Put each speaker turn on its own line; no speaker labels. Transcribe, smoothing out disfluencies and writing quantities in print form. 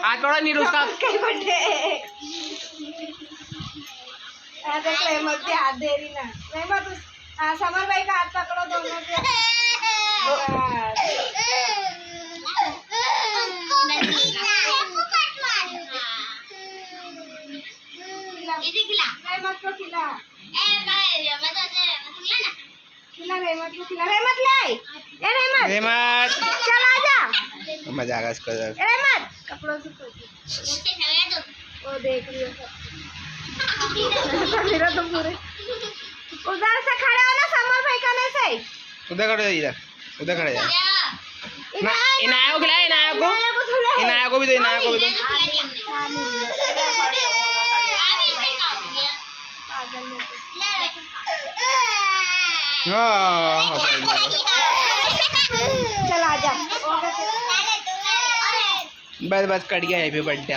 हाथ पकड़ो नीरू उसका।
कहीं बर्थडे देख रहमत भी हाथ दे रही ना। रहमत समर भाई का हाथ पकड़ो दोनों के। रहमत को खिला। खिला रहमत को खिला। रहमत ले ए रहमत।
रहमत
चल आजा।
मजा आएगा इसको।
रहमत कपड़ों से वो देख रही हो मेरा तो पूरे उधर से खड़े हो ना समर भाई करने से।
उधर खड़े जा, उधर खड़े जा। इनाया को खिलाए, इनाया को भी दो, इनाया को भी दो।
चल आजा।
बस बस कट गया, हैप्पी बर्थडे।